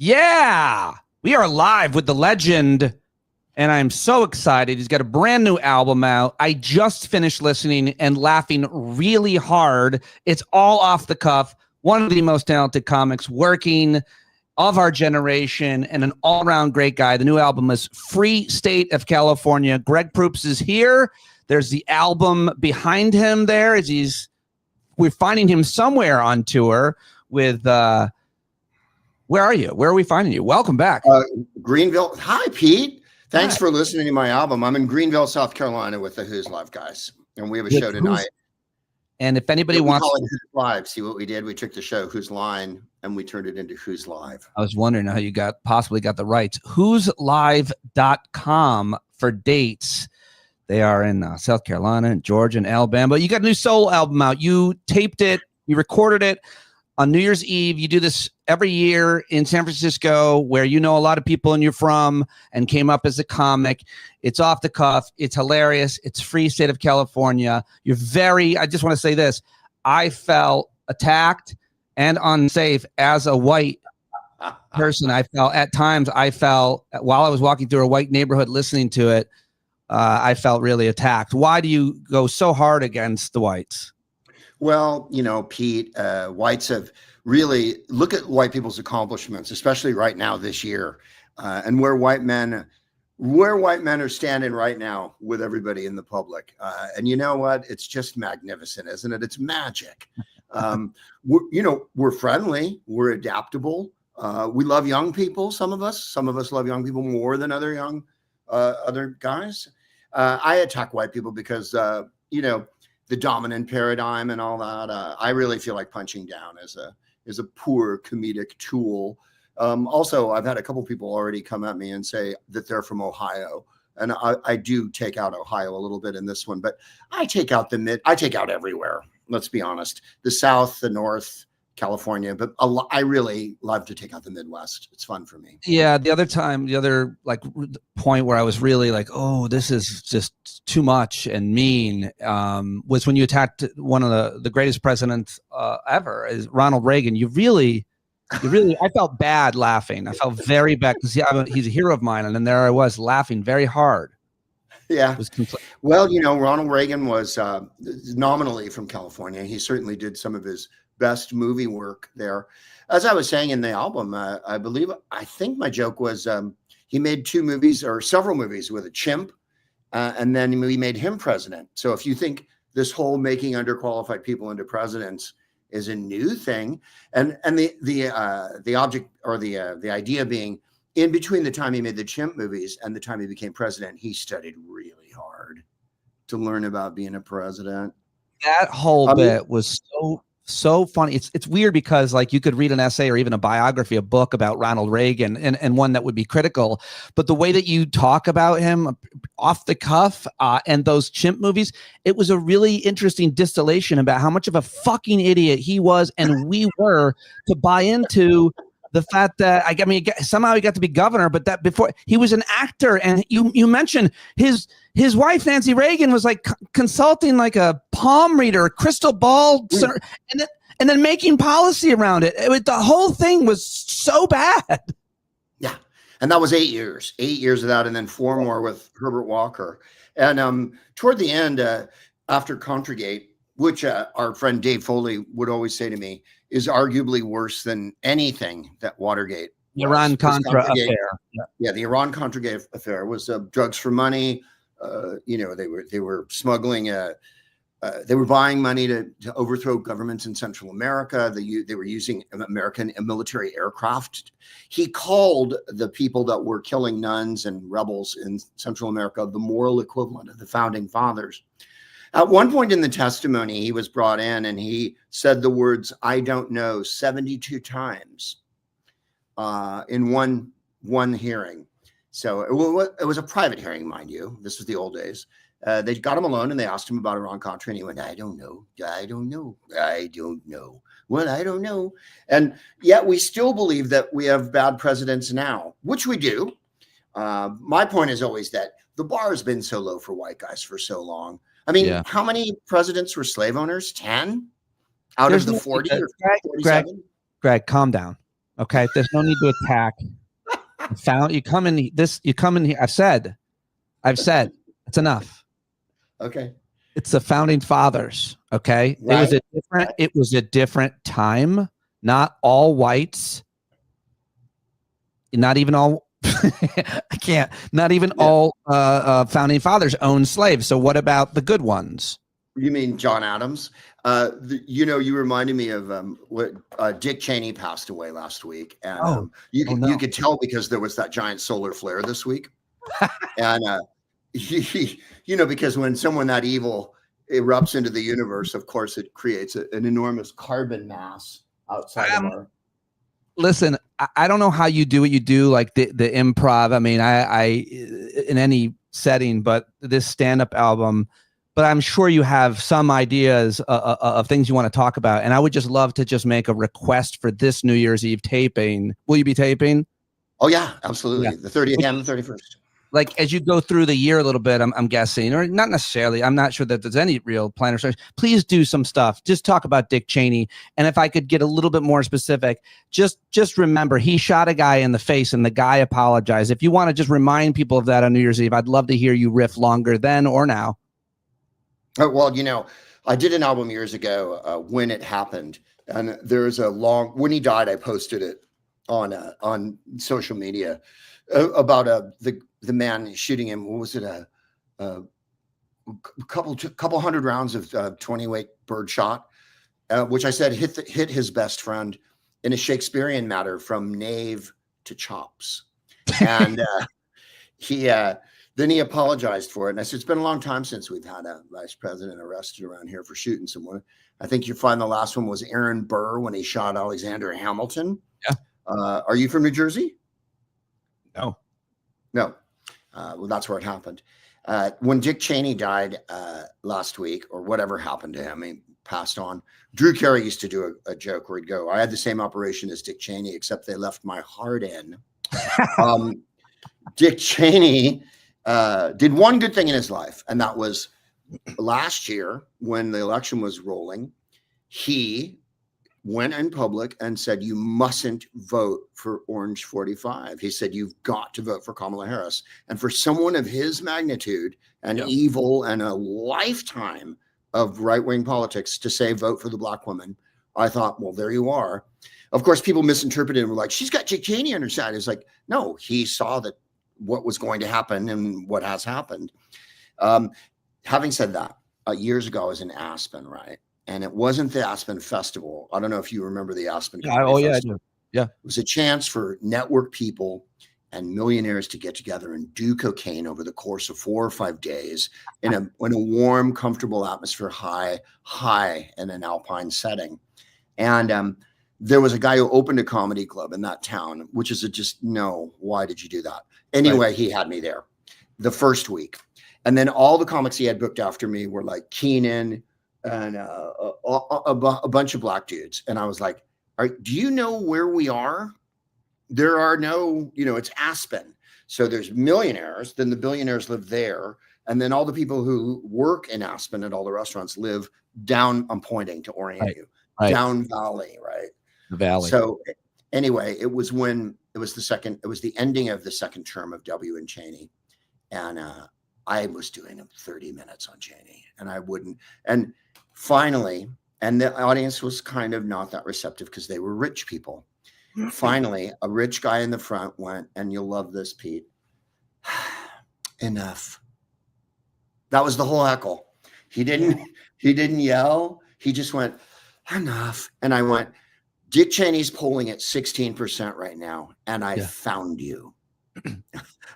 Yeah, we are live with the legend, and I'm so excited. He's got a brand new album out. I just finished listening and laughing really hard. It's all off the cuff. One of the most talented comics working of our generation and an all-around great guy. The new album is Free State of California. Greg Proops is here. There's the album behind him there as we're finding him somewhere on tour with where are you? Where are we finding you? Welcome back. Greenville. Hi, Pete. Thanks Hi. for listening to my album. I'm in Greenville, South Carolina with the Who's Live guys. And we have a show tonight. And if anybody wants to Who's Live, see what we did? We took the show Who's Line and we turned it into Who's Live. I was wondering how you possibly got the rights. who'slive.com for dates. They are in South Carolina and Georgia and Alabama. You got a new soul album out. You taped it. You recorded it on New Year's Eve. You do this every year in San Francisco, where you know a lot of people and you're from and came up as a comic. It's off the cuff. It's hilarious. It's Free State of California. I just want to say this. I felt attacked and unsafe as a white person. While I was walking through a white neighborhood listening to it, I felt really attacked. Why do you go so hard against the whites? Well, Pete, whites have really look at white people's accomplishments, especially right now this year, and where white men are standing right now with everybody in the public. And you know what? It's just magnificent, isn't it? It's magic. We're friendly. We're adaptable. We love young people. Some of us love young people more than other guys. I attack white people because, the dominant paradigm and all that. I really feel like punching down as a poor comedic tool. Also, I've had a couple people already come at me and say that they're from Ohio. And I do take out Ohio a little bit in this one, but I take out everywhere. Let's be honest. The South, the North, California, but I really love to take out the Midwest. It's fun for me. Yeah. The other point where I was really like, oh, this is just too much and mean, was when you attacked one of the greatest presidents ever, is Ronald Reagan. You really, I felt bad laughing. I felt very bad because he's a hero of mine. And then there I was laughing very hard. Yeah. Well, Ronald Reagan was nominally from California. He certainly did some of his best movie work there. As I was saying in the album, I think my joke was he made several movies with a chimp, and then we made him president. So if you think this whole making underqualified people into presidents is a new thing, and the object or the idea being, in between the time he made the chimp movies and the time he became president, he studied really hard to learn about being a president. That whole bit was so funny. It's weird because like you could read an essay or even a biography, a book about Ronald Reagan and one that would be critical, but the way that you talk about him off the cuff and those chimp movies, it was a really interesting distillation about how much of a fucking idiot he was and we were to buy into the fact that somehow he got to be governor, but that before he was an actor. And you mentioned his wife, Nancy Reagan, was like consulting like a palm reader, a crystal ball, and then making policy around it. The whole thing was so bad. Yeah. And that was 8 years of that. And then 4 more with Herbert Walker. And toward the end, after Contragate, which our friend Dave Foley would always say to me, is arguably worse than anything that Watergate. The Iran-Contra affair. Yeah, the Iran-Contra affair was drugs for money. They were smuggling. They were buying money to overthrow governments in Central America. They were using American military aircraft. He called the people that were killing nuns and rebels in Central America the moral equivalent of the founding fathers. At one point in the testimony, he was brought in and he said the words, "I don't know," 72 times in one hearing. So it was a private hearing, mind you. This was the old days. They got him alone and they asked him about Iran-Contra, and he went, I don't know. Well, I don't know. And yet we still believe that we have bad presidents now, which we do. My point is always that the bar has been so low for white guys for so long. I mean, How many presidents were slave owners? 10 out of the 40 or 47? Greg, calm down. Okay, there's no need to attack. You come in this. You come in here. I've said it's enough. Okay. It's the founding fathers. Okay, Right. It was a different time. Not all whites. Not even all. I can't. Not even all founding fathers owned slaves. So what about the good ones? You mean John Adams? You reminded me of what Dick Cheney passed away last week, and you could tell because there was that giant solar flare this week, and because when someone that evil erupts into the universe, of course, it creates an enormous carbon mass outside of our. Listen, I don't know how you do what you do, like the improv. I mean, I in any setting, but this stand-up album. But I'm sure you have some ideas of things you want to talk about. And I would just love to just make a request for this New Year's Eve taping. Will you be taping? Oh, yeah, absolutely. Yeah. The 30th and the 31st. Like as you go through the year a little bit, I'm guessing, or not necessarily. I'm not sure that there's any real plan or strategy. Please do some stuff. Just talk about Dick Cheney. And if I could get a little bit more specific, just remember he shot a guy in the face and the guy apologized. If you want to just remind people of that on New Year's Eve, I'd love to hear you riff longer then or now. Well, I did an album years ago when it happened, and there's when he died, I posted it on social media about the man shooting him. What was it? A couple hundred rounds of 20 weight bird shot, which I said hit his best friend in a Shakespearean matter from knave to chops, and then he apologized for it. And I said, it's been a long time since we've had a vice president arrested around here for shooting someone. I think you find the last one was Aaron Burr when he shot Alexander Hamilton. Yeah. Are you from New Jersey? No. Well, that's where it happened. When Dick Cheney died last week, or whatever happened to him, he passed on. Drew Carey used to do a joke where he'd go, I had the same operation as Dick Cheney, except they left my heart in. Dick Cheney did one good thing in his life, and that was last year when the election was rolling, he went in public and said, you mustn't vote for Orange 45. He said, you've got to vote for Kamala Harris. And for someone of his magnitude and evil and a lifetime of right-wing politics to say, vote for the black woman, I thought, well, there you are. Of course, people misinterpreted and were like, she's got Dick Cheney on her side. It's like, no, he saw that what was going to happen and what has happened. Having said that, years ago, I was in Aspen, right? And it wasn't the Aspen Festival. I don't know if you remember the Aspen Festival. Yeah, I do. Yeah. It was a chance for network people and millionaires to get together and do cocaine over the course of 4 or 5 days in a warm, comfortable atmosphere, high in an alpine setting. And there was a guy who opened a comedy club in that town, which is no, why did you do that? Anyway, right. He had me there the first week. And then all the comics he had booked after me were like Keenan and a bunch of black dudes. And I was like, do you know where we are? There are no, it's Aspen. So there's millionaires, then the billionaires live there. And then all the people who work in Aspen at all the restaurants live down, I'm pointing to orient you, down Valley, right? The Valley. So anyway, it was the ending of the second term of W. and Cheney. And I was doing 30 minutes on Cheney and I wouldn't. And finally, and the audience was kind of not that receptive because they were rich people. Finally, a rich guy in the front went, and you'll love this, Pete. Enough. That was the whole heckle. He didn't yell. He just went, enough. And I went, Dick Cheney's polling at 16% right now. And I found you.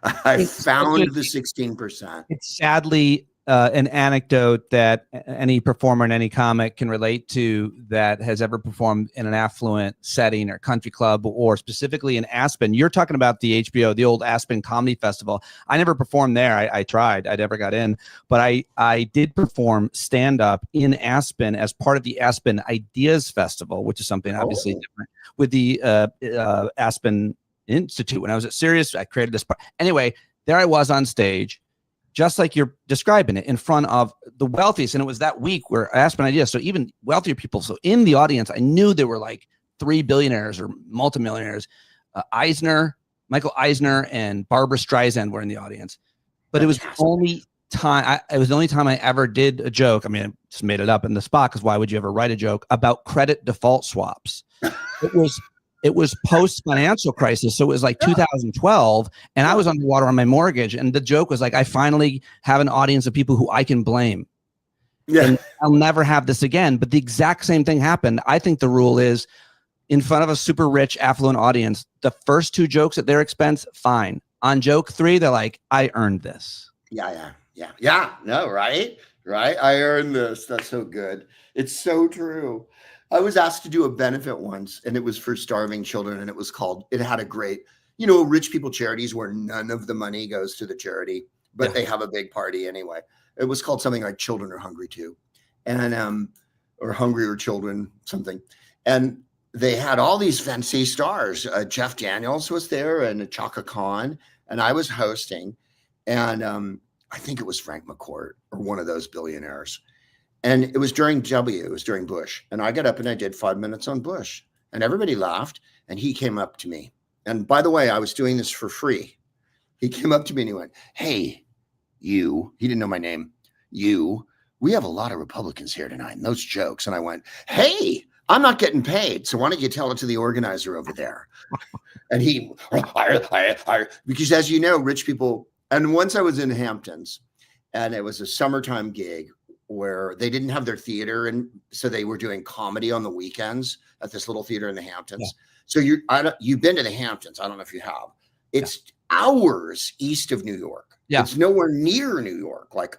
I found the 16%. It's sadly an anecdote that any performer and any comic can relate to that has ever performed in an affluent setting or country club, or specifically in Aspen. You're talking about the HBO, the old Aspen Comedy Festival. I never performed there. I tried. I never got in. But I did perform stand-up in Aspen as part of the Aspen Ideas Festival, which is something obviously different, with the Aspen Institute. When I was at Sirius, I created this part. Anyway, there I was on stage, just like you're describing it, in front of the wealthiest. And it was that week where Aspen Ideas, so even wealthier people. So in the audience, I knew there were like 3 billionaires or multimillionaires. Michael Eisner and Barbara Streisand were in the audience. But it was the only time I ever did a joke. I mean, I just made it up in the spot because why would you ever write a joke about credit default swaps? It was post financial crisis, so it was like 2012, and I was underwater on my mortgage. And the joke was like, I finally have an audience of people who I can blame. Yeah, and I'll never have this again. But the exact same thing happened. I think the rule is, in front of a super rich, affluent audience, the first 2 jokes at their expense, fine. On joke 3, they're like, I earned this. Yeah. No, right. I earned this. That's so good. It's so true. I was asked to do a benefit once, and it was for starving children, and it had a great, rich people charities where none of the money goes to the charity, but they have a big party anyway. It was called something like Children Are Hungry Too, and or Hungrier Children, something. And they had all these fancy stars. Jeff Daniels was there, and Chaka Khan, and I was hosting, and I think it was Frank McCourt or one of those billionaires. And it was during Bush. And I got up and I did 5 minutes on Bush, and everybody laughed. And he came up to me. And by the way, I was doing this for free. He came up to me and he went, hey, you, he didn't know my name. You, we have a lot of Republicans here tonight and those jokes. And I went, hey, I'm not getting paid. So why don't you tell it to the organizer over there? And he, because as you know, rich people. And once I was in Hamptons, and it was a summertime gig where they didn't have their theater, and so they were doing comedy on the weekends at this little theater in the Hamptons. Yeah. So you've been to the Hamptons. I don't know if you have. It's hours east of New York. Yeah. It's nowhere near New York. Like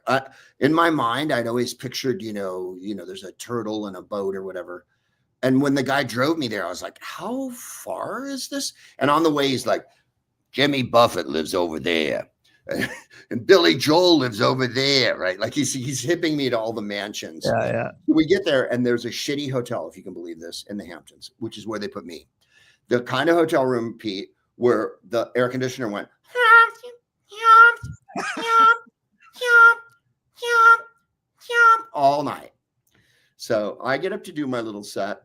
in my mind, I'd always pictured, there's a turtle and a boat or whatever. And when the guy drove me there, I was like, how far is this? And on the way, he's like, Jimmy Buffett lives over there. And Billy Joel lives over there, right? Like he's hipping me to all the mansions. Yeah. We get there, and there's a shitty hotel, if you can believe this, in the Hamptons, which is where they put me. The kind of hotel room, Pete, where the air conditioner went all night. So I get up to do my little set,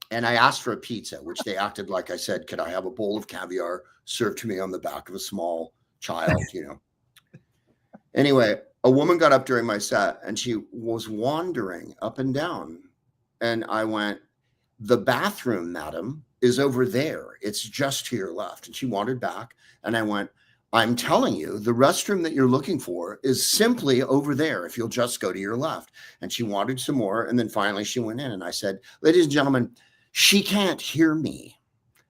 and I asked for a pizza, which they acted like I said, could I have a bowl of caviar served to me on the back of a small child, Anyway, a woman got up during my set, and she was wandering up and down. And I went, the bathroom, madam, is over there. It's just to your left. And she wandered back, and I went, I'm telling you, the restroom that you're looking for is simply over there if you'll just go to your left. And she wandered some more, and then finally she went in, and I said, ladies and gentlemen, she can't hear me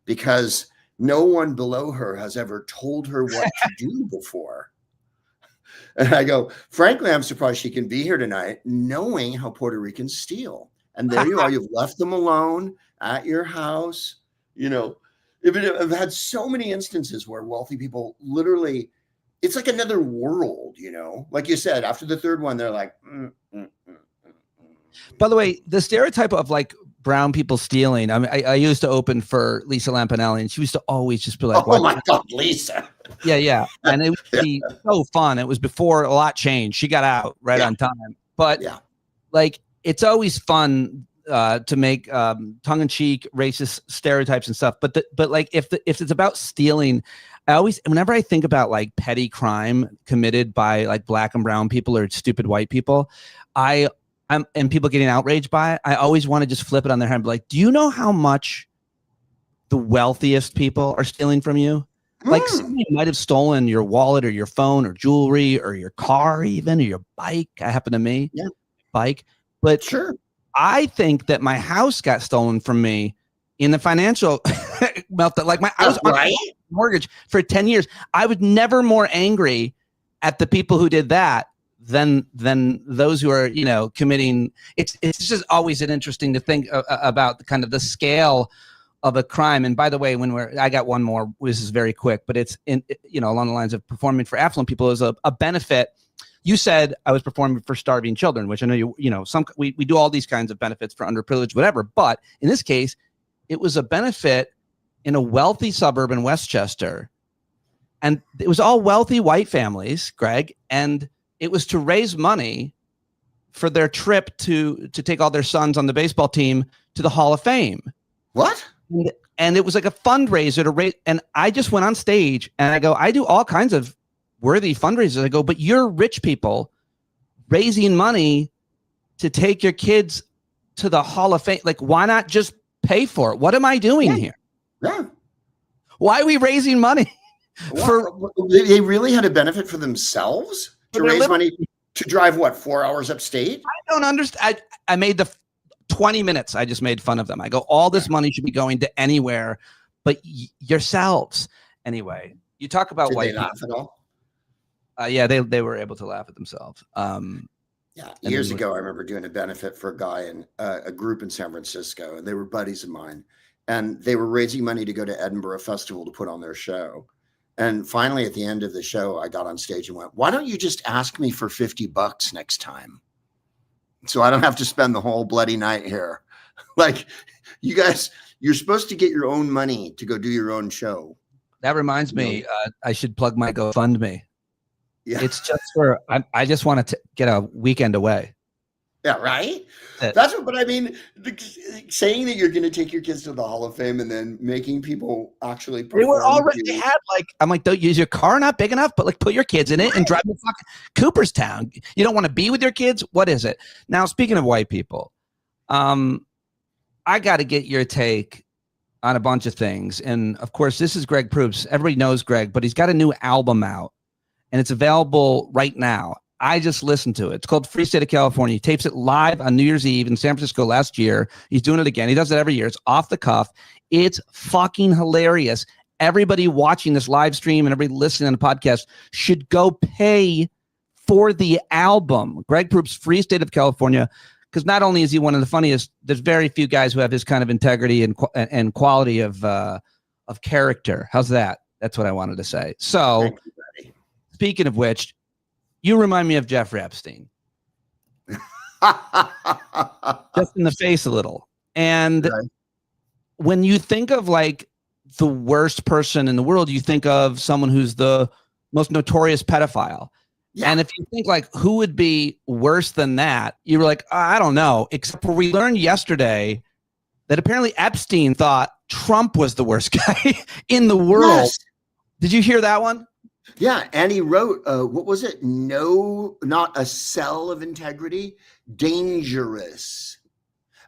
because no one below her has ever told her what to do before. And I go, frankly, I'm surprised she can be here tonight knowing how Puerto Ricans steal. And there you are. You've left them alone at your house. I've had so many instances where wealthy people literally, it's like another world, like you said, after the third one, they're like, By the way, the stereotype of like brown people stealing. I mean, I used to open for Lisa Lampanelli, and she used to always just be like, oh my God, Lisa. Yeah. And it would be so fun. It was before a lot changed. She got out on time. But like, it's always fun to make tongue-in-cheek racist stereotypes and stuff. But like, if it's about stealing, whenever I think about like petty crime committed by like black and brown people or stupid white people, and people getting outraged by it, I always want to just flip it on their head and be like, do you know how much the wealthiest people are stealing from you? Like somebody might have stolen your wallet or your phone or jewelry or your car even, or your bike. That happened to me. Yeah. Bike. But sure, I think that my house got stolen from me in the financial meltdown. Like I was on a mortgage for 10 years. I was never more angry at the people who did that than those who are, committing. It's just always an interesting to think about the kind of the scale of a crime. And by the way, I got one more, this is very quick, but it's along the lines of performing for affluent people is a benefit. You said I was performing for starving children, which I know we do all these kinds of benefits for underprivileged, whatever. But in this case, it was a benefit in a wealthy suburb in Westchester. And it was all wealthy white families, Greg, and it was to raise money for their trip to take all their sons on the baseball team to the Hall of Fame. What? And it was like a fundraiser to raise. And I just went on stage and I go, I do all kinds of worthy fundraisers. I go, but you're rich people raising money to take your kids to the Hall of Fame. Like, why not just pay for it? What am I doing here? Yeah. Why are we raising money? They really had a benefit for themselves to raise money to drive 4 hours upstate? I don't understand. I made the 20 minutes. I just made fun of them. I go, all this money should be going to anywhere but yourselves. Anyway, you talk about Did white they laugh people. at all? Yeah, they were able to laugh at themselves. Yeah, years ago, I remember doing a benefit for a guy in a group in San Francisco, and they were buddies of mine, and they were raising money to go to Edinburgh Festival to put on their show. And finally, at the end of the show, I got on stage and went, "Why don't you just ask me for $50 next time, so I don't have to spend the whole bloody night here? Like, you guys, you're supposed to get your own money to go do your own show." That reminds me, I should plug my GoFundMe. Yeah. It's just for, I just want to get a weekend away. Yeah, right? That's what, but I mean, saying that you're going to take your kids to the Hall of Fame and then making people actually perform. They were already, they had like, I'm like, don't use your car, not big enough, but like put your kids in it and drive to fucking Cooperstown. You don't want to be with your kids? What is it? Now, speaking of white people, I got to get your take on a bunch of things. And of course, this is Greg Proops. Everybody knows Greg, but he's got a new album out and it's available right now. I just listened to it. It's called Free State of California. He tapes it live on New Year's Eve in San Francisco last year. He's doing it again. He does it every year. It's off the cuff. It's fucking hilarious. Everybody watching this live stream and everybody listening to the podcast should go pay for the album. Greg Proops, Free State of California, because not only is he one of the funniest, there's very few guys who have his kind of integrity and quality of character. How's that? That's what I wanted to say. So, speaking of which, you remind me of Jeffrey Epstein. Just in the face a little. And when you think of like the worst person in the world, you think of someone who's the most notorious pedophile. Yeah. And if you think like who would be worse than that, you were like, I don't know, except for we learned yesterday that apparently Epstein thought Trump was the worst guy in the world. Yes. Did you hear that one? Yeah, and he wrote, what was it? No, not a cell of integrity. Dangerous.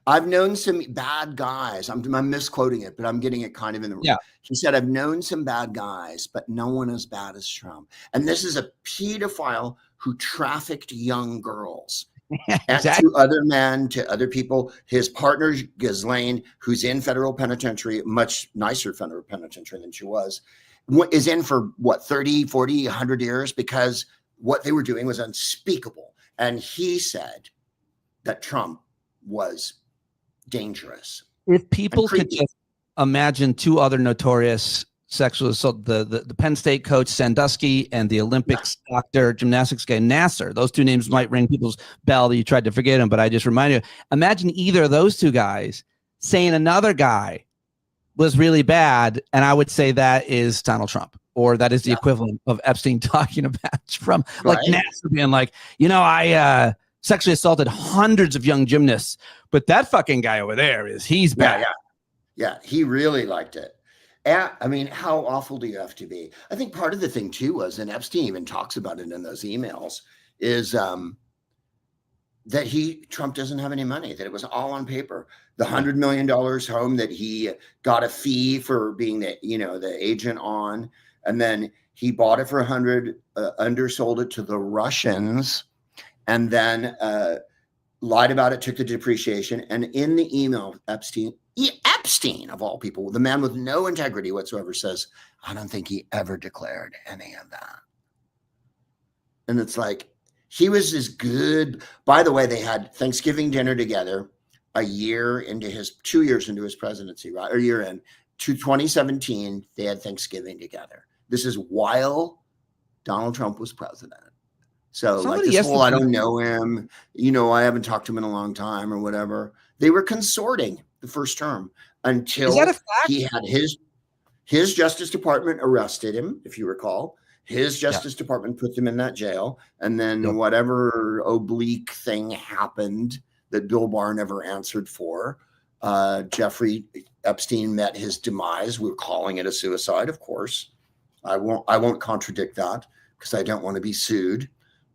I've known some bad guys. I'm misquoting it, but I'm getting it kind of in the room. Yeah. He said, I've known some bad guys, but no one as bad as Trump. And this is a pedophile who trafficked young girls. Exactly. To other men, to other people. His partner, Ghislaine, who's in federal penitentiary, much nicer federal penitentiary than she was, is in for 30, 40, 100 years because what they were doing was unspeakable. And he said that Trump was dangerous. If people could just imagine two other notorious sexual assault, the Penn State coach Sandusky and the Olympics doctor, gymnastics guy Nasser, those two names might ring people's bell that you tried to forget them, but I just remind you, imagine either of those two guys saying another guy was really bad, and I would say that is Donald Trump, or that is the equivalent of Epstein talking about Trump, like Nasser being like, I sexually assaulted hundreds of young gymnasts, but that fucking guy over there he's bad. Yeah, he really liked it. I mean, how awful do you have to be? I think part of the thing too was, and Epstein even talks about it in those emails, is that Trump doesn't have any money, that it was all on paper. The $100 million home that he got a fee for being the agent on, and then he bought it for 100, undersold it to the Russians, and then lied about it, took the depreciation. And in the email, Epstein of all people, the man with no integrity whatsoever, says, I don't think he ever declared any of that. And it's like, he was as good. By the way, they had Thanksgiving dinner together 2 years into his presidency, right? Or year in to 2017, they had Thanksgiving together. This is while Donald Trump was president. So like this whole, I don't know him, I haven't talked to him in a long time or whatever. They were consorting the first term until he had his Justice Department arrested him, if you recall. His Justice Department put them in that jail. And then whatever oblique thing happened that Bill Barr never answered for, Jeffrey Epstein met his demise. We're calling it a suicide, of course. I won't contradict that because I don't want to be sued.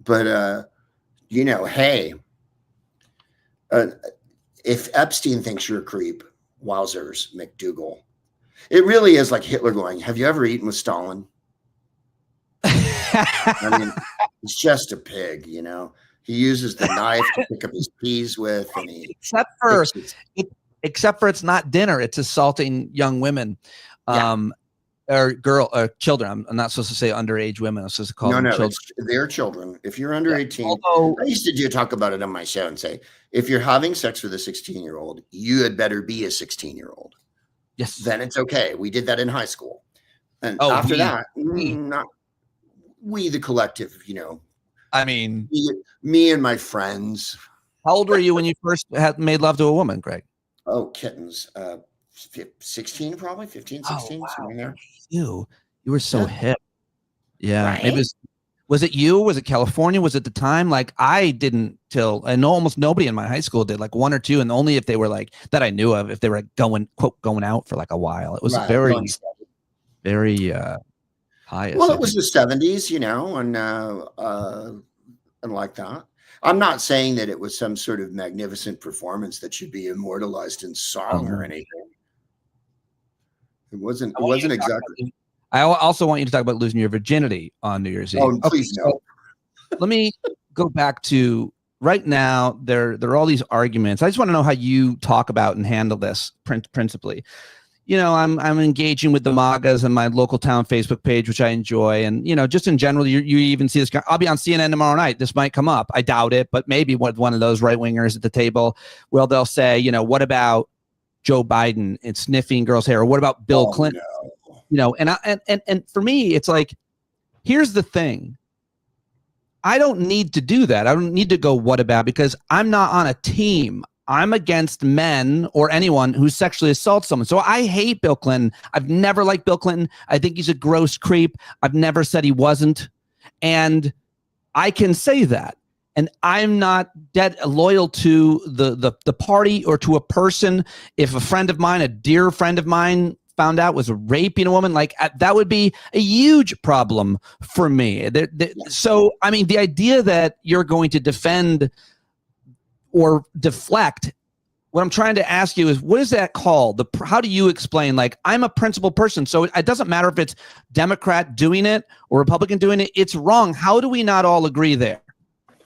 But hey, if Epstein thinks you're a creep, wowzers, McDougal. It really is like Hitler going, have you ever eaten with Stalin? I mean, he's just a pig, He uses the knife to pick up his peas with, and except for it's not dinner; it's assaulting young women, or children. I'm not supposed to say underage women. I'm supposed to call them children. They're children. If you're under 18, I used to talk about it on my show and say, if you're having sex with a 16-year-old, you had better be a 16-year-old. Yes. Then it's okay. We did that in high school, and after that, not we, the collective, I mean, me and my friends. How old were you when you first made love to a woman, Greg? Oh, kittens. 16, probably 15, 16, somewhere there. You were so hip. Yeah. Right? Maybe was it you? Was it California? Was it the time? Like I didn't I know almost nobody in my high school did, like one or two, and only if they were like that I knew of, if they were going out for like a while. It was very pious. Well, it was the 70s, and like that. I'm not saying that it was some sort of magnificent performance that should be immortalized in song or anything. It wasn't exactly. I also want you to talk about losing your virginity on New Year's Eve. Oh, please no. So let me go back to right now. There are all these arguments. I just want to know how you talk about and handle this principally. I'm engaging with the MAGAs and my local town Facebook page, which I enjoy. And, just in general, you even see this. I'll be on CNN tomorrow night. This might come up. I doubt it, but maybe one of those right wingers at the table. Well, they'll say, what about Joe Biden and sniffing girls' hair? Or what about Bill Clinton? No. And for me, it's like, here's the thing. I don't need to do that. I don't need to go, what about? Because I'm not on a team. I'm against men or anyone who sexually assaults someone. So I hate Bill Clinton. I've never liked Bill Clinton. I think he's a gross creep. I've never said he wasn't. And I can say that. And I'm not dead loyal to the party or to a person. If a friend of mine, a dear friend of mine, found out was raping a woman, like that would be a huge problem for me. So, I mean, the idea that you're going to defend or deflect, what I'm trying to ask you is, what is that called? How do you explain, like, I'm a principled person, so it doesn't matter if it's Democrat doing it or Republican doing it, it's wrong. How do we not all agree there?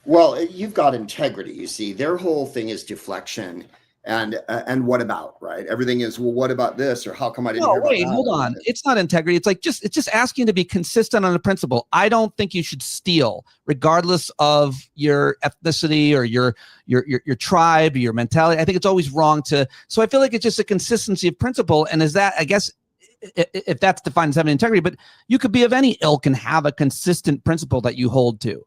Well, you've got integrity. You see, their whole thing is deflection and what about, right? Everything is, well, what about this? Or how come I didn't hear about that? Hold on. It's not integrity. It's like it's just asking to be consistent on a principle. I don't think you should steal, regardless of your ethnicity or your tribe, your mentality. I think it's always wrong to. So I feel like it's just a consistency of principle. And is that, I guess, if that's defined as having integrity, but you could be of any ilk and have a consistent principle that you hold to.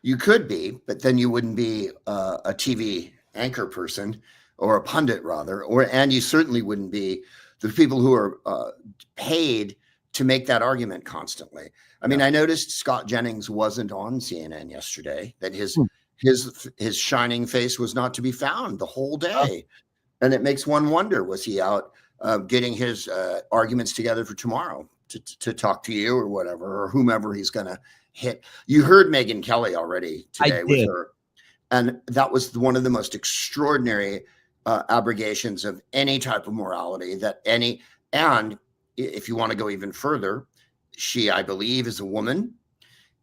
You could be, but then you wouldn't be a TV anchor person. Or a pundit, rather, and you certainly wouldn't be the people who are paid to make that argument constantly. I mean, I noticed Scott Jennings wasn't on CNN yesterday, that his shining face was not to be found the whole day. And it makes one wonder, was he out getting his arguments together for tomorrow to talk to you or whatever, or whomever he's going to hit. You heard Megyn Kelly already today with her. And that was one of the most extraordinary abrogations of any type of morality and if you want to go even further, she, I believe, is a woman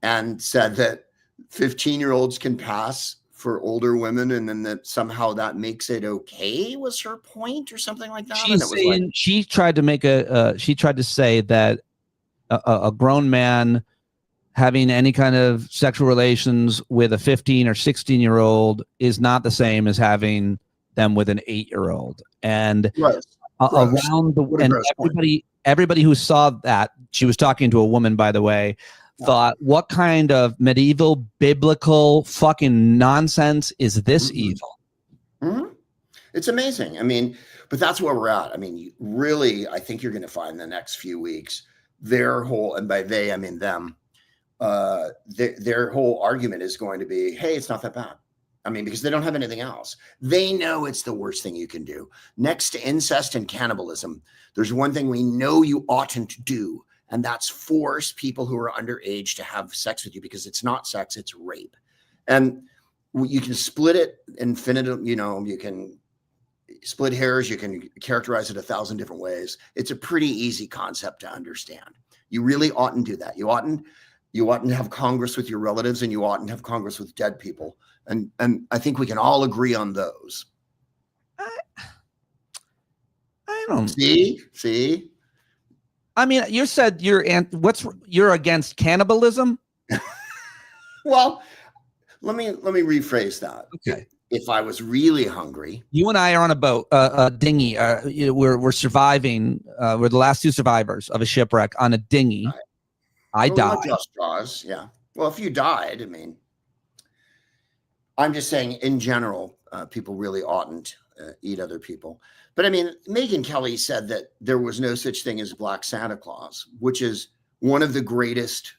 and said that 15-year-olds can pass for older women and then that somehow that makes it okay, was her point or something like that. She tried to say that a grown man having any kind of sexual relations with a 15 or 16-year-old is not the same as having them with an 8-year-old. And around everybody who saw that, she was talking to a woman, by the way, thought, what kind of medieval biblical fucking nonsense is this evil? Mm-hmm. It's amazing. I mean, but that's where we're at. I mean, really, I think you're going to find in the next few weeks their whole, and by they, I mean them, their whole argument is going to be, hey, it's not that bad. I mean, because they don't have anything else. They know it's the worst thing you can do. Next to incest and cannibalism, there's one thing we know you oughtn't to do, and that's force people who are underage to have sex with you, because it's not sex, it's rape. And you can split it infinitum, you can split hairs, you can characterize it 1,000 different ways. It's a pretty easy concept to understand. You really oughtn't do that. You oughtn't have Congress with your relatives, and you oughtn't have Congress with dead people. And I think we can all agree on those. I don't see. I mean, you said you're against cannibalism. Well, let me rephrase that. Okay. If I was really hungry, you and I are on a boat, a dinghy. We're surviving. We're the last two survivors of a shipwreck on a dinghy. Right. I died. Just Jaws, yeah. Well, if you died, I mean, I'm just saying in general, people really oughtn't eat other people. But I mean, Megyn Kelly said that there was no such thing as Black Santa Claus, which is one of the greatest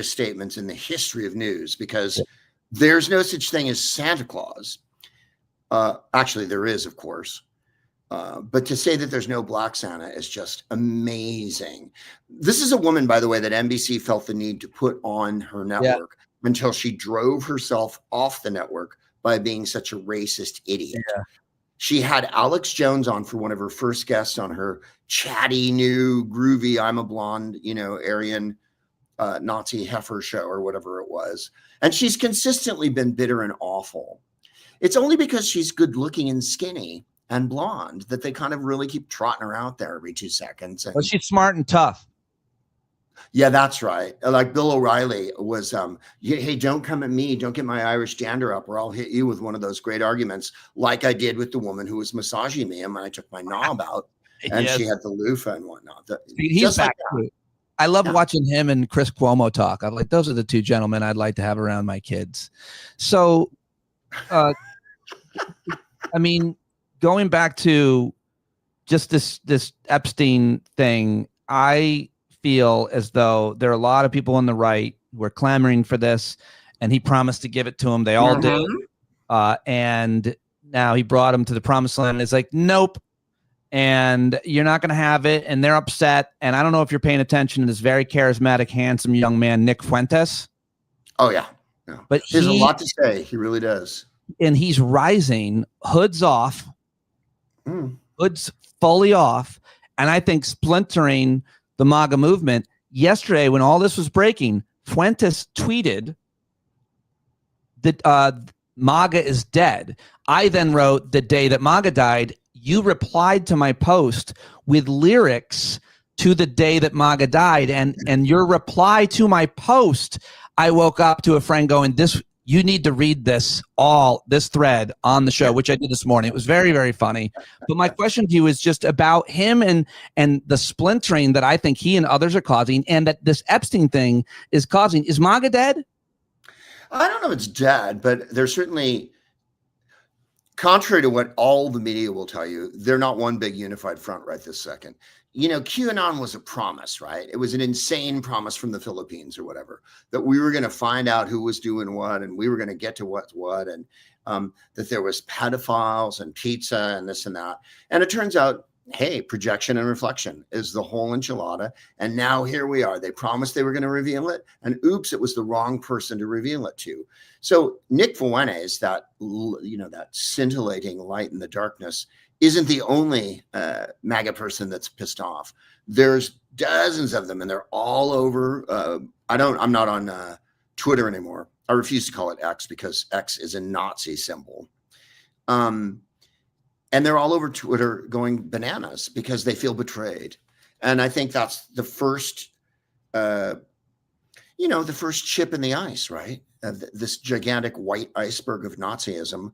statements in the history of news, because there's no such thing as Santa Claus. Actually, there is, of course. But to say that there's no Black Santa is just amazing. This is a woman, by the way, that NBC felt the need to put on her network until she drove herself off the network by being such a racist idiot. Yeah. She had Alex Jones on for one of her first guests on her chatty, new, groovy, I'm a blonde, Aryan Nazi heifer show or whatever it was. And she's consistently been bitter and awful. It's only because she's good looking and skinny and blonde that they kind of really keep trotting her out there every 2 seconds. Well, she's smart and tough. Yeah, that's right. Like Bill O'Reilly was, hey, don't come at me. Don't get my Irish dander up, or I'll hit you with one of those great arguments, like I did with the woman who was massaging me and when I took my knob out and she had the loofah and whatnot. He's back. Like I love watching him and Chris Cuomo talk. I'm like, those are the two gentlemen I'd like to have around my kids. So, I mean, going back to just this Epstein thing, I feel as though there are a lot of people on the right who are clamoring for this, and he promised to give it to them. They all did. And now he brought them to the promised land. And it's like, nope. And you're not going to have it. And they're upset. And I don't know if you're paying attention to this very charismatic, handsome young man, Nick Fuentes. Oh, yeah. But he has a lot to say. He really does. And he's rising, hoods off, hoods fully off. And I think splintering the MAGA movement. Yesterday, when all this was breaking, Fuentes tweeted that MAGA is dead. I then wrote, the day that MAGA died, you replied to my post with lyrics to the day that MAGA died. And your reply to my post, I woke up to a friend going, you need to read this thread on the show, which I did this morning. It was very, very funny. But my question to you is just about him and the splintering that I think he and others are causing, and that this Epstein thing is causing. Is MAGA dead? I don't know if it's dead, but they're certainly, contrary to what all the media will tell you, they're not one big unified front right this second. QAnon was a promise, right? It was an insane promise from the Philippines or whatever, that we were going to find out who was doing what, and we were going to get to what's what, and that there was pedophiles and pizza and this and that. And it turns out, hey, projection and reflection is the whole enchilada. And now here we are. They promised they were going to reveal it, and oops, it was the wrong person to reveal it to. So Nick Fuentes, that scintillating light in the darkness, isn't the only MAGA person that's pissed off. There's dozens of them, and they're all over. I'm not on Twitter anymore. I refuse to call it X because X is a Nazi symbol. And they're all over Twitter going bananas because they feel betrayed. And I think that's the first, the first chip in the ice, right? This gigantic white iceberg of Nazism.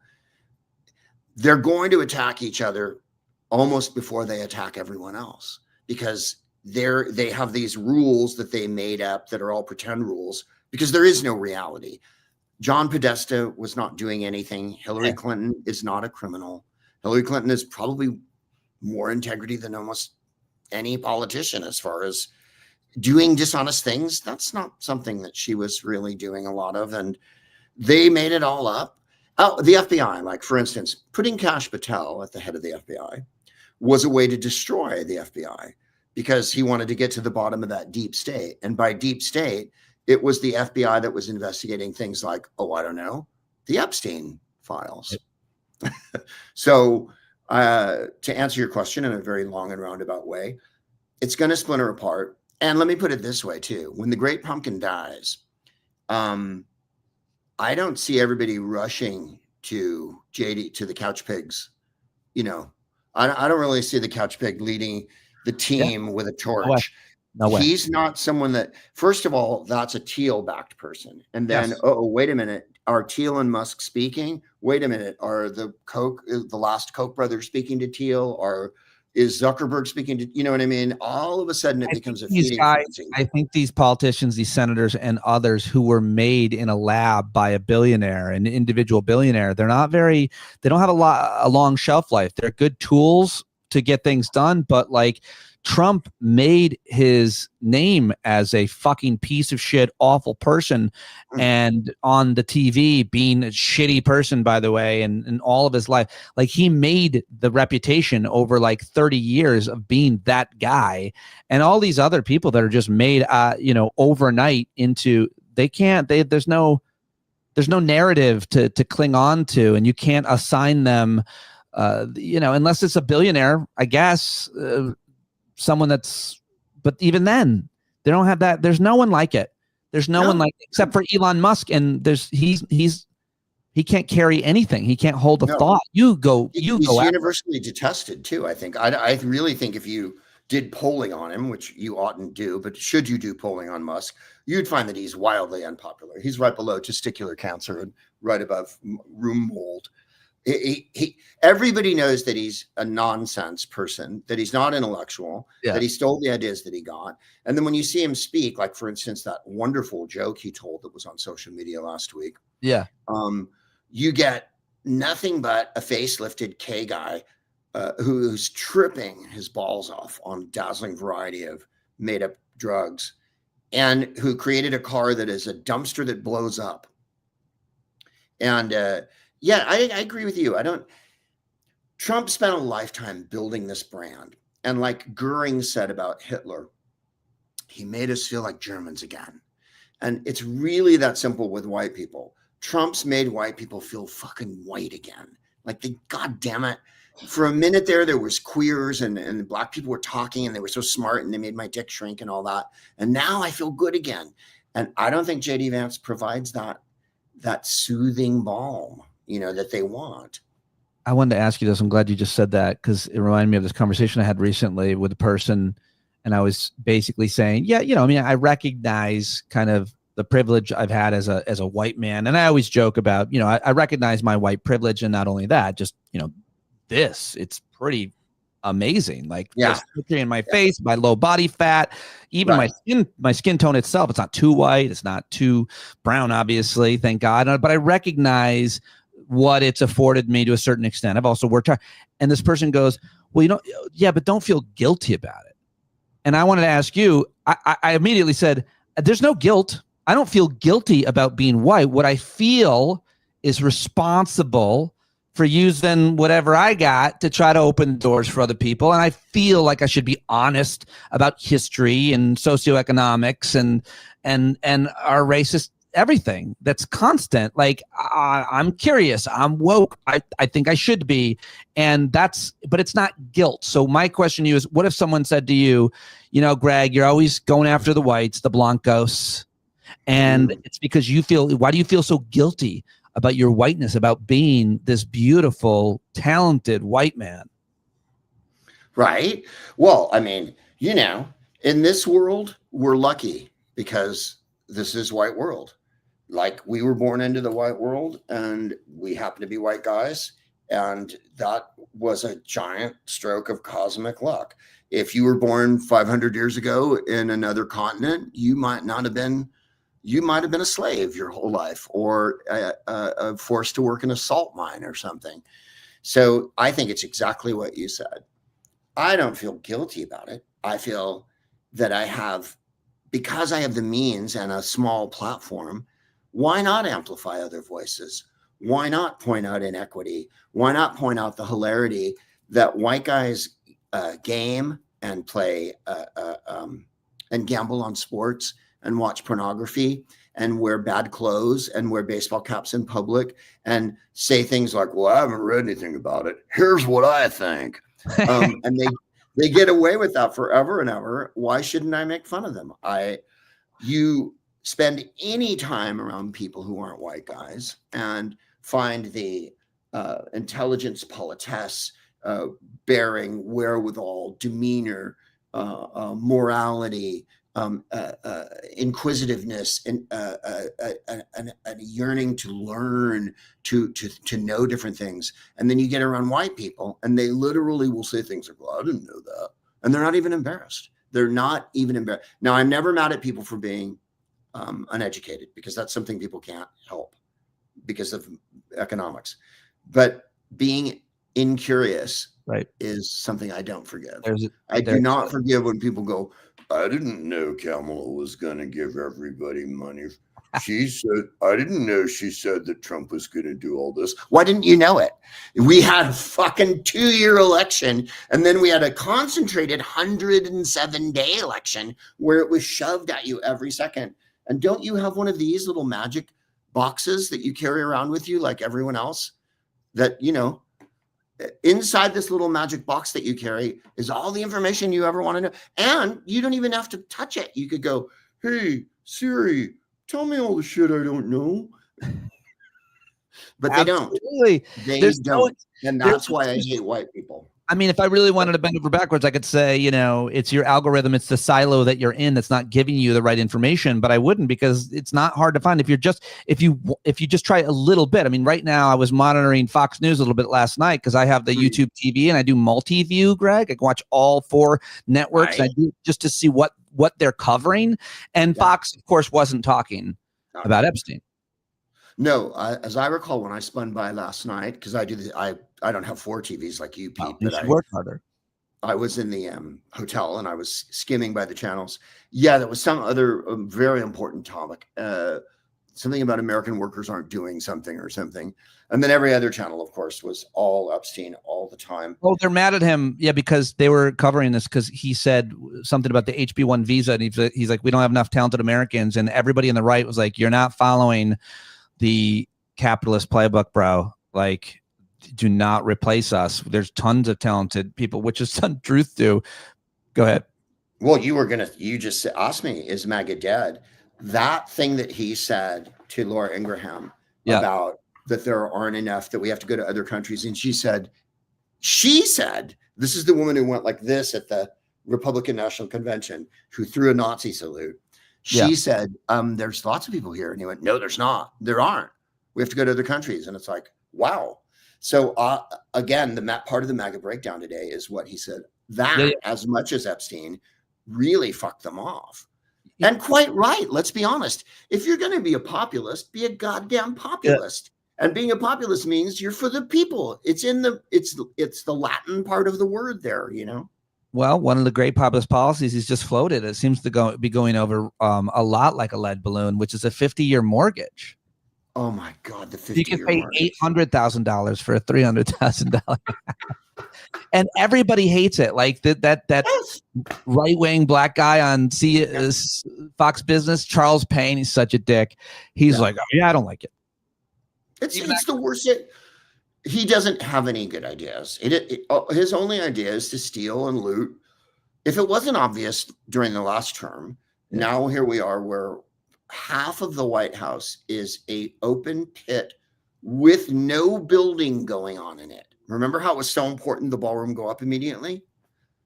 They're going to attack each other almost before they attack everyone else, because they have these rules that they made up that are all pretend rules, because there is no reality. John Podesta was not doing anything. Hillary Clinton is not a criminal. Hillary Clinton is probably more integrity than almost any politician as far as doing dishonest things. That's not something that she was really doing a lot of. And They made it all up. Oh, the FBI, like for instance, putting Kash Patel at the head of the FBI was a way to destroy the FBI because he wanted to get to the bottom of that deep state. And by deep state, it was the FBI that was investigating things like, oh, I don't know, the Epstein files. So to answer your question in a very long and roundabout way, it's going to splinter apart. And let me put it this way too. When the great pumpkin dies, I don't see everybody rushing to JD, to the couch pigs. You know, I don't really see the couch pig leading the team with a torch. No way. He's not someone that, first of all, that's a Teal backed person. And then, oh, wait a minute. Are Teal and Musk speaking? Wait a minute. Are the last Koch brothers speaking to Teal? Or is Zuckerberg speaking to, you know what I mean? All of a sudden it becomes a feeding frenzy. I think these politicians, these senators and others who were made in a lab by a billionaire, an individual billionaire, they don't have a long shelf life. They're good tools to get things done, but like Trump made his name as a fucking piece of shit, awful person, and on the TV being a shitty person, by the way, and all of his life, like he made the reputation over like 30 years of being that guy, and all these other people that are just made, overnight into, there's no narrative to cling on to, and you can't assign them, unless it's a billionaire, I guess. Someone but even then they don't have that. There's no one like it. There's no one like it, except for Elon Musk. And he can't carry anything. He can't hold a thought. He's universally detested too. I think, I really think if you did polling on him, which you oughtn't do, but should you do polling on Musk, you'd find that he's wildly unpopular. He's right below testicular cancer and right above room mold. Everybody knows that he's a nonsense person, that he's not intellectual, that he stole the ideas that he got. And then when you see him speak, like for instance, that wonderful joke he told that was on social media last week. Yeah. You get nothing but a facelifted K guy who's tripping his balls off on a dazzling variety of made up drugs and who created a car that is a dumpster that blows up. And, I agree with you. Trump spent a lifetime building this brand. And like Goering said about Hitler, he made us feel like Germans again. And it's really that simple with white people. Trump's made white people feel fucking white again. Like, God damn it. For a minute there was queers and black people were talking and they were so smart and they made my dick shrink and all that. And now I feel good again. And I don't think JD Vance provides that soothing balm, that they want. I wanted to ask you this. I'm glad you just said that, because it reminded me of this conversation I had recently with a person, and I was basically saying, I recognize kind of the privilege I've had as a white man, and I always joke about, I recognize my white privilege, and not only that, just it's pretty amazing. Like, this picture in my face, my low body fat, even my skin tone itself. It's not too white, it's not too brown, obviously, thank God. But I recognize what it's afforded me to a certain extent. I've also worked hard. And this person goes, well, but don't feel guilty about it. And I wanted to ask you, I immediately said, there's no guilt. I don't feel guilty about being white. What I feel is responsible for using whatever I got to try to open doors for other people. And I feel like I should be honest about history and socioeconomics and our racist everything that's constant. Like, I'm curious, I'm woke, I think I should be. But it's not guilt. So my question to you is, what if someone said to you, Greg, you're always going after the whites, the blancos, and it's because why do you feel so guilty about your whiteness, about being this beautiful, talented white man? Right. Well, I mean, in this world, we're lucky because this is white world. Like, we were born into the white world and we happen to be white guys. And that was a giant stroke of cosmic luck. If you were born 500 years ago in another continent, you might have been a slave your whole life, or forced to work in a salt mine or something. So I think it's exactly what you said. I don't feel guilty about it. I feel that because I have the means and a small platform, Why not amplify other voices? Why not point out inequity? Why not point out the hilarity that white guys game and play and gamble on sports and watch pornography and wear bad clothes and wear baseball caps in public and say things like, well, I haven't read anything about it. Here's what I think. And they get away with that forever and ever. Why shouldn't I make fun of them? You spend any time around people who aren't white guys and find the intelligence, politesse, bearing, wherewithal, demeanor, morality, inquisitiveness, and a yearning to learn, to know different things. And then you get around white people and they literally will say things like, well, I didn't know that. And they're not even embarrassed. They're not even embarrassed. Now, I'm never mad at people for being uneducated, because that's something people can't help because of economics. But being incurious is something I don't forgive. I do not forgive when people go, I didn't know Kamala was going to give everybody money. She said, I didn't know she said that Trump was going to do all this. Why didn't you know it? We had a fucking 2-year election, and then we had a concentrated 107-day election where it was shoved at you every second. And don't you have one of these little magic boxes that you carry around with you like everyone else? That, you know, inside this little magic box that you carry is all the information you ever want to know. And you don't even have to touch it. You could go, hey, Siri, tell me all the shit I don't know. But Absolutely. They don't. And that's why I hate white people. I mean, if I really wanted to bend over backwards, I could say, you know, it's your algorithm, it's the silo that you're in that's not giving you the right information. But I wouldn't, because it's not hard to find. If you just try a little bit. I mean, right now I was monitoring Fox News a little bit last night because I have the YouTube TV and I do multi-view, Greg. I can watch all 4 networks. I do just to see what they're covering. And Fox, of course, wasn't talking about Epstein. No, as I recall, when I spun by last night, because I don't have 4 TVs like you, Pete. You should work harder. I was in the hotel and I was skimming by the channels. Yeah, there was some other very important topic, something about American workers aren't doing something or something. And then every other channel, of course, was all Epstein all the time. Oh, they're mad at him. Yeah, because they were covering this because he said something about the HB1 visa. And he's like, we don't have enough talented Americans. And everybody on the right was like, you're not following the capitalist playbook, bro. Like, do not replace us. There's tons of talented people, which is some truth to. Go ahead. Well, you just asked me, is MAGA dead? That thing that he said to Laura Ingraham about that there aren't enough, that we have to go to other countries. And she said, this is the woman who went like this at the Republican National Convention, who threw a Nazi salute. She said, there's lots of people here. And he went, no, there's not. There aren't. We have to go to other countries. And it's like, wow. So again, part of the MAGA breakdown today is what he said. That, as much as Epstein, really fucked them off. And quite right. Let's be honest. If you're going to be a populist, be a goddamn populist. And being a populist means you're for the people. It's the Latin part of the word there, you know? Well, one of the great populist policies he's just floated, it seems to be going over a lot like a lead balloon, which is a 50-year mortgage. Oh my God, the 50-year You can pay $800,000 for a $300,000. And everybody hates it. Like that right-wing black guy on Fox Business, Charles Payne, he's such a dick. He's like, oh, yeah, I don't like it. It's the worst. He doesn't have any good ideas. His only idea is to steal and loot. If it wasn't obvious during the last term, now here we are where half of the White House is a open pit with no building going on in it. Remember how it was so important the ballroom go up immediately?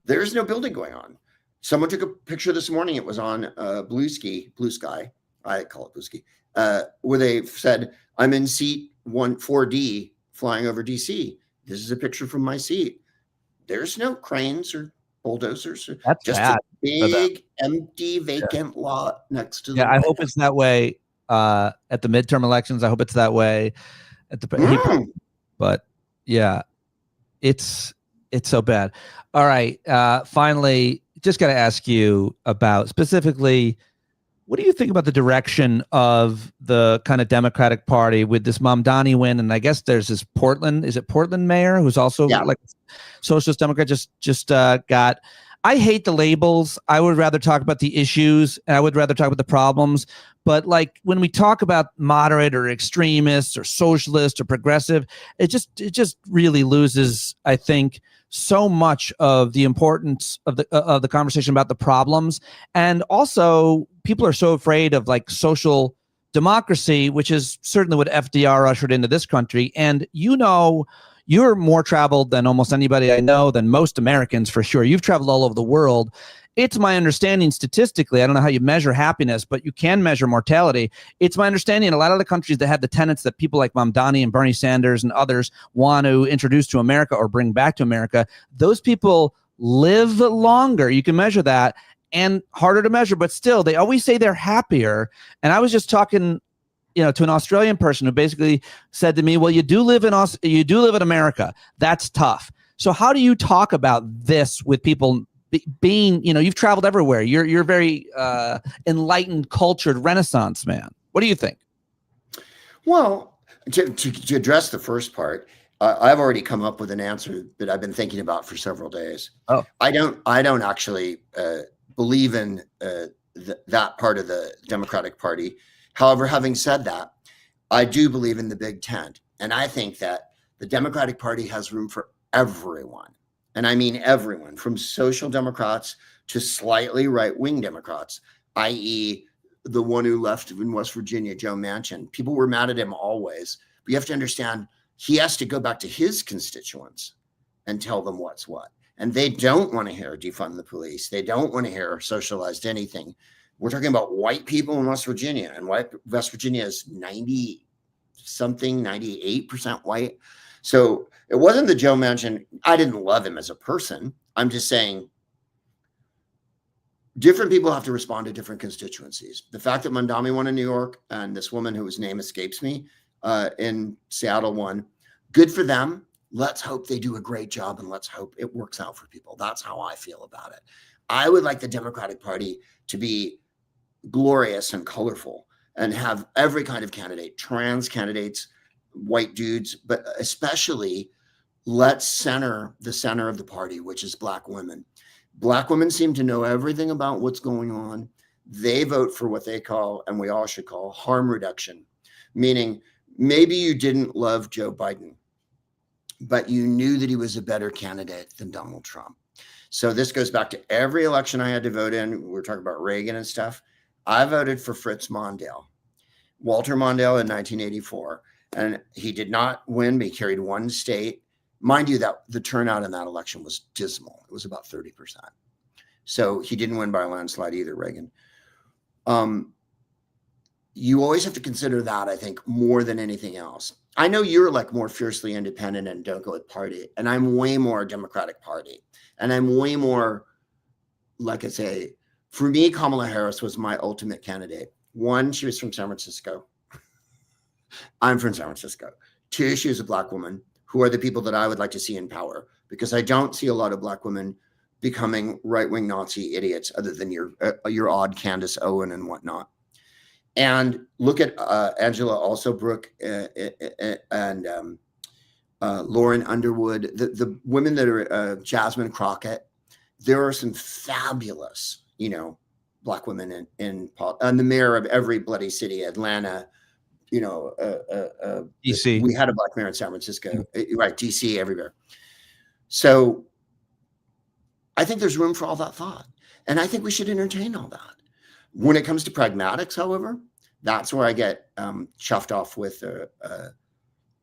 There's no building going on. Someone took a picture this morning. It was on Blue Sky. I call it Blue Ski, where they said, I'm in seat 4D flying over DC. This is a picture from my seat. There's no cranes or bulldozers. That's just bad. A big, empty, vacant lot next to the I hope it's that way at the midterm elections. I hope it's that way at the but yeah, it's so bad. All right. Finally, just got to ask you about specifically What do you think about the direction of the kind of Democratic Party with this Mamdani win? And I guess there's this Portland, is it Portland mayor who's also like socialist Democrat just got. I hate the labels. I would rather talk about the issues, and I would rather talk about the problems. But like when we talk about moderate or extremists or socialist or progressive, it just really loses, I think, so much of the importance of the conversation about the problems. And also people are so afraid of like social democracy, which is certainly what FDR ushered into this country. And you're more traveled than almost anybody I know, than most Americans for sure. You've traveled all over the world. It's my understanding statistically, I don't know how you measure happiness, but you can measure mortality. It's my understanding in a lot of the countries that have the tenets that people like Mamdani and Bernie Sanders and others want to introduce to America or bring back to America, those people live longer. You can measure that, and harder to measure, but still, they always say they're happier. And I was just talking to an Australian person who basically said to me, well, you do live in America. That's tough. So how do you talk about this with people being, you've traveled everywhere. You're very enlightened, cultured Renaissance man. What do you think? Well, to address the first part, I've already come up with an answer that I've been thinking about for several days. Oh, I don't actually believe in that part of the Democratic Party. However, having said that, I do believe in the big tent. And I think that the Democratic Party has room for everyone. And I mean everyone, from social Democrats to slightly right-wing Democrats, i.e. the one who left in West Virginia, Joe Manchin. People were mad at him always. But you have to understand, he has to go back to his constituents and tell them what's what. And they don't want to hear defund the police. They don't want to hear socialized anything. We're talking about white people in West Virginia, and West Virginia is 98% white. So it wasn't the Joe Manchin. I didn't love him as a person. I'm just saying different people have to respond to different constituencies. The fact that Mamdani won in New York and this woman whose name escapes me in Seattle won, good for them. Let's hope they do a great job, and let's hope it works out for people. That's how I feel about it. I would like the Democratic Party to be glorious and colorful and have every kind of candidate, trans candidates, white dudes, but especially let's center the center of the party, which is Black women. Black women seem to know everything about what's going on. They vote for what they call, and we all should call, harm reduction, meaning maybe you didn't love Joe Biden, but you knew that he was a better candidate than Donald Trump. So this goes back to every election I had to vote in. We're talking about Reagan and stuff. I voted for Fritz Mondale, Walter Mondale in 1984. And he did not win, but he carried one state. Mind you, that the turnout in that election was dismal. It was about 30%. So he didn't win by a landslide either, Reagan. You always have to consider that, I think, more than anything else. I know you're like more fiercely independent and don't go with party. And I'm way more Democratic Party. And I'm way more, like I say, for me, Kamala Harris was my ultimate candidate. One, she was from San Francisco. I'm from San Francisco. Two, she was a Black woman, who are the people that I would like to see in power, because I don't see a lot of Black women becoming right-wing Nazi idiots other than your odd Candace Owen and whatnot. And look at Angela Alsobrook and Lauren Underwood, the women that are Jasmine Crockett. There are some fabulous, Black women in the mayor of every bloody city, Atlanta, DC. We had a Black mayor in San Francisco, right? DC, everywhere. So I think there's room for all that thought. And I think we should entertain all that. When it comes to pragmatics, however, that's where I get chuffed off with the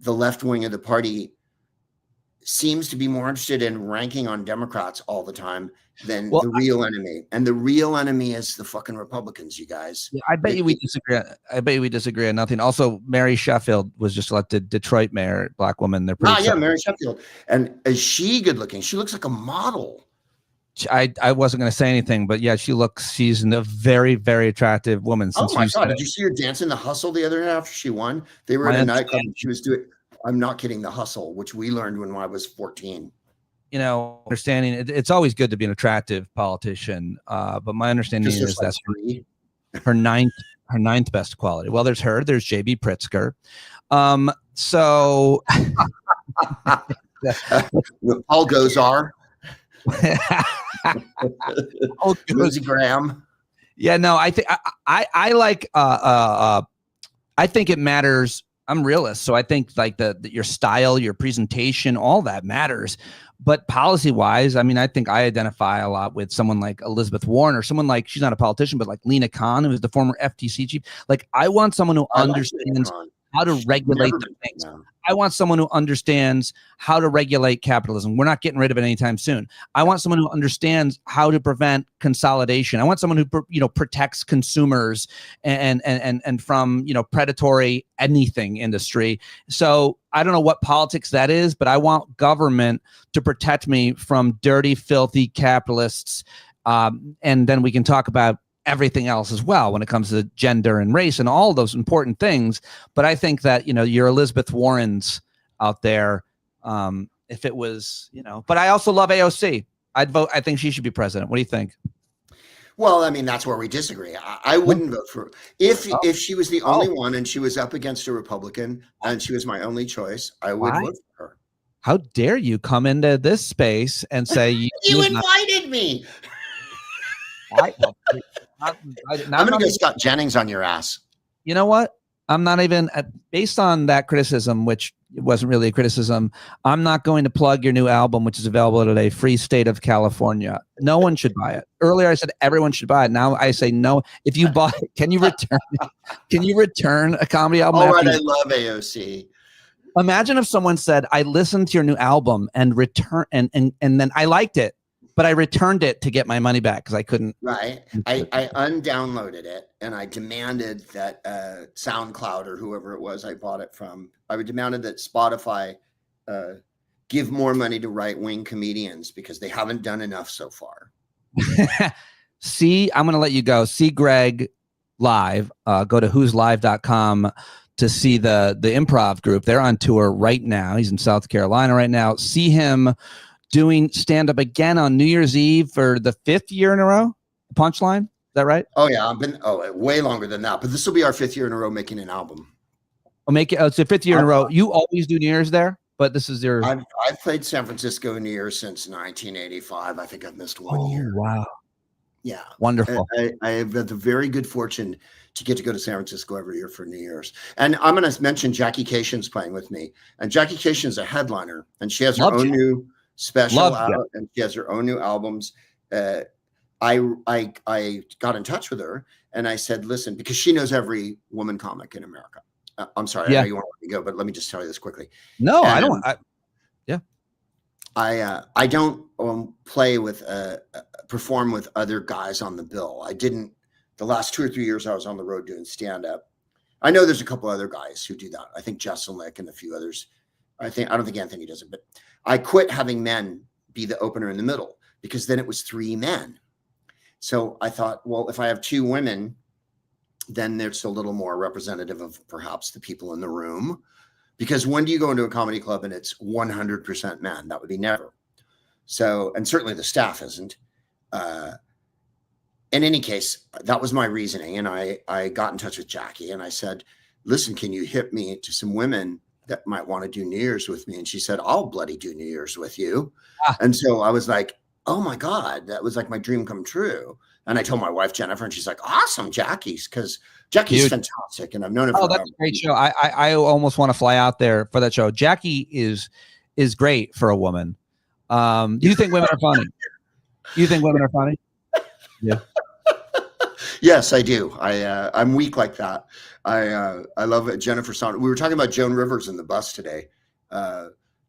left wing of the party seems to be more interested in ranking on Democrats all the time than the real enemy. And the real enemy is the fucking Republicans, you guys. Yeah, I bet you we disagree. I bet you we disagree on nothing. Also, Mary Sheffield was just elected Detroit mayor, Black woman. They're pretty yeah, Mary Sheffield. And is she good looking? She looks like a model. I wasn't going to say anything, but yeah, she's a very, very attractive woman. Oh my God. Did you see her dancing the hustle the other night after she won? They were in a nightclub and she was doing, I'm not kidding, the hustle, which we learned when I was 14. Understanding it's always good to be an attractive politician. But my understanding is that's free Her ninth best quality. Well, there's her. There's JB Pritzker. So Paul Gosar. Lucy Graham. Yeah, no, I think I like I think it matters. I'm realist, so I think like your style, your presentation, all that matters. But policy wise, I mean, I think I identify a lot with someone like Elizabeth Warren, or someone like, she's not a politician, but like Lena Khan, who is the former FTC chief. Like, I want someone who understands how to regulate the things. I want someone who understands how to regulate capitalism. We're not getting rid of it anytime soon. I want someone who understands how to prevent consolidation. I want someone who protects consumers and from predatory anything industry. So I don't know what politics that is, but I want government to protect me from dirty, filthy capitalists. And then we can talk about everything else as well when it comes to gender and race and all those important things. But I think that, your Elizabeth Warrens out there, if it was, but I also love AOC. I'd vote. I think she should be president. What do you think? Well, I mean, that's where we disagree. I wouldn't vote for her. If she was the only one and she was up against a Republican and she was my only choice, I would vote for her. How dare you come into this space and say you invited me? I'm going to go Scott Jennings on your ass. You know what? I'm not even, based on that criticism, which wasn't really a criticism, I'm not going to plug your new album, which is available today, Free State of California. No one should buy it. Earlier I said everyone should buy it. Now I say no. If you bought it, can you return it? Can you return a comedy album? All right, I love AOC. Imagine if someone said, I listened to your new album and then I liked it, but I returned it to get my money back because I couldn't. Right. I undownloaded it and I demanded that SoundCloud or whoever it was I bought it from, I demanded that Spotify give more money to right-wing comedians because they haven't done enough so far. See, I'm going to let you go. See Greg live. Go to whoslive.com to see the improv group. They're on tour right now. He's in South Carolina right now. See him doing stand-up again on New Year's Eve for the 5th year in a row. Punchline, is that right? Oh yeah, I've been way longer than that, but this will be our 5th year in a row making an album. It's the 5th year in a row. You always do New Year's there, but this is your. I've played San Francisco New Year's since 1985. I think I've missed one year. Wow. Yeah, wonderful. I have had the very good fortune to get to go to San Francisco every year for New Year's. And I'm going to mention Jackie Kashian's playing with me. And Jackie Kashian's a headliner, and she has her own new special out, and she has her own new albums. I got in touch with her and I said, listen, because she knows every woman comic in America. I'm sorry, I know you want to let me go, but let me just tell you this quickly. No, I don't. I don't play with perform with other guys on the bill. I didn't the last 2 or 3 years I was on the road doing stand-up. I know there's a couple other guys who do that. I think Jesselnick and a few others. I don't think Anthony does it, but I quit having men be the opener in the middle because then it was 3 men. So I thought, well, if I have 2 women, then it's a little more representative of perhaps the people in the room. Because when do you go into a comedy club and it's 100% men? That would be never. So, and certainly the staff isn't. In any case, that was my reasoning. And I got in touch with Jackie and I said, listen, can you hit me to some women that might want to do New Year's with me? And she said, I'll bloody do New Year's with you. And so I was like, oh my God, that was like my dream come true. And I told my wife, Jennifer, and she's like, awesome, Jackie's, because Jackie's fantastic. And I've known her forever. That's a great show. I almost want to fly out there for that show. Jackie is great for a woman. Do you think women are funny? You think women are funny? Yeah. Yes, I do. I'm weak like that. I love it. Jennifer Saunders. We were talking about Joan Rivers in the bus today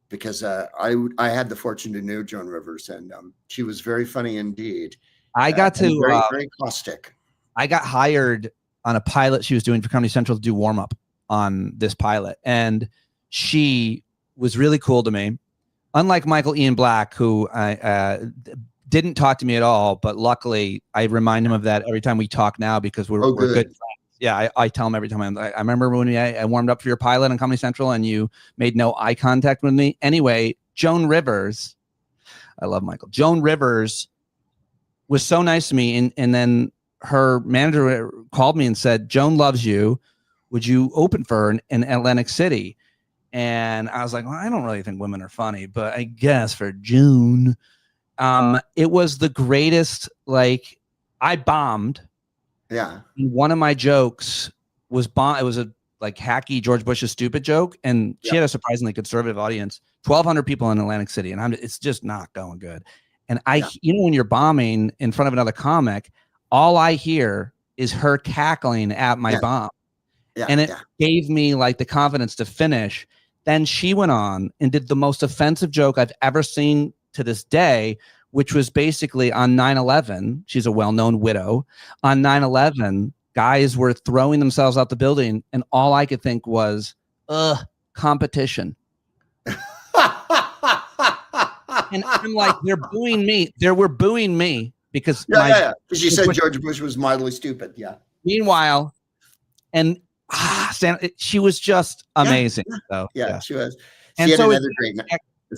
because I had the fortune to know Joan Rivers, and she was very funny indeed. I got to very caustic. I got hired on a pilot she was doing for Comedy Central to do warm up on this pilot, and she was really cool to me. Unlike Michael Ian Black, who didn't talk to me at all, but luckily I remind him of that every time we talk now because we're good friends. Yeah, I tell him every time. I remember when I warmed up for your pilot on Comedy Central and you made no eye contact with me. Anyway, Joan Rivers, I love Michael. Joan Rivers was so nice to me, and then her manager called me and said, Joan loves you. Would you open for her in Atlantic City? And I was like, well, I don't really think women are funny, but I guess for June, it was the greatest. Like, I bombed. Yeah. One of my jokes was bomb. It was a like hacky George Bush's stupid joke, and she had a surprisingly conservative audience. 1,200 people in Atlantic City, and it's just not going good. And you know, when you're bombing in front of another comic, all I hear is her cackling at my bomb. And it gave me like the confidence to finish. Then she went on and did the most offensive joke I've ever seen to this day, which was basically on 9/11. She's a well-known widow. On 9/11, guys were throwing themselves out the building, and all I could think was, competition. And I'm like, they're booing me. They were booing me because because you said George Bush was mildly stupid. Yeah. Meanwhile, and she was just amazing. So she was. And so another great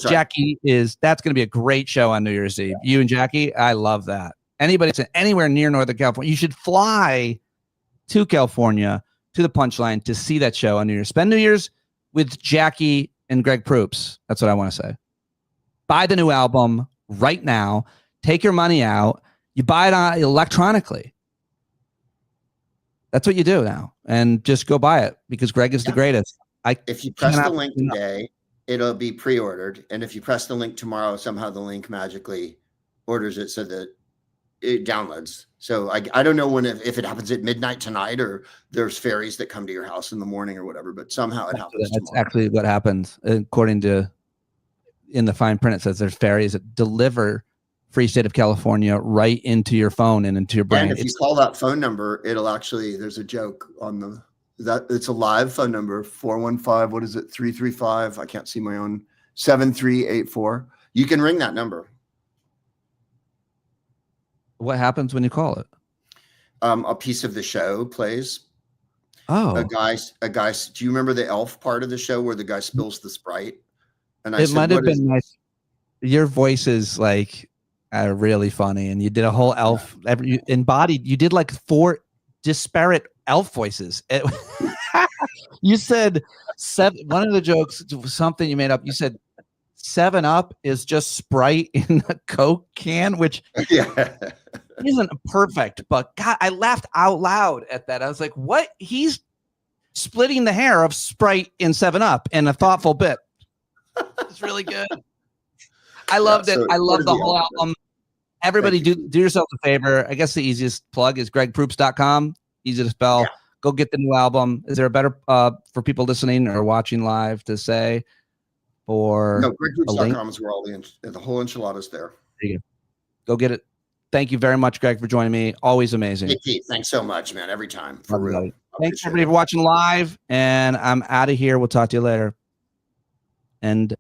Jackie that's going to be a great show on New Year's Eve. You and Jackie, I love that. Anybody that's anywhere near Northern California, you should fly to California to the Punchline to see that show on New Year's. Spend New Year's with Jackie and Greg Proops. That's what I want to say. Buy the new album right now. Take your money out. You buy it electronically. That's what you do now, and just go buy it because Greg is the greatest. If you press the link today, it'll be pre-ordered, and if you press the link tomorrow, somehow the link magically orders it so that it downloads. So I don't know if it happens at midnight tonight or there's ferries that come to your house in the morning or whatever, but somehow it happens. That's actually what happens, according to in the fine print. It says there's ferries that deliver free state of California right into your phone and into your brain. And if you call that phone number, it'll actually, there's a joke on it's a live phone number, 415, what is it? 335. I can't see my own 7384. You can ring that number. What happens when you call it? A piece of the show plays. Oh, a guy, do you remember the elf part of the show where the guy spills the Sprite? And it might have been nice. Your voice is like really funny, and you did a whole elf embodied. You did like 4 disparate elf voices. You said one of the jokes, something you made up. You said 7-Up is just Sprite in a Coke can, which isn't perfect. But God, I laughed out loud at that. I was like, "What? He's splitting the hair of Sprite in 7-Up in a thoughtful bit." It's really good. I loved it. I love the whole album. Everybody do yourself a favor. I guess the easiest plug is gregproops.com. Easy to spell. Go get the new album. Is there a better for people listening or watching live to say? Or no, gregproops.com is where all the whole enchilada's there. There you go. Go get it. Thank you very much, Greg, for joining me. Always amazing. Hey, Keith, thanks so much, man. Every time. For real. Thanks everybody for watching live, and I'm out of here. We'll talk to you later. And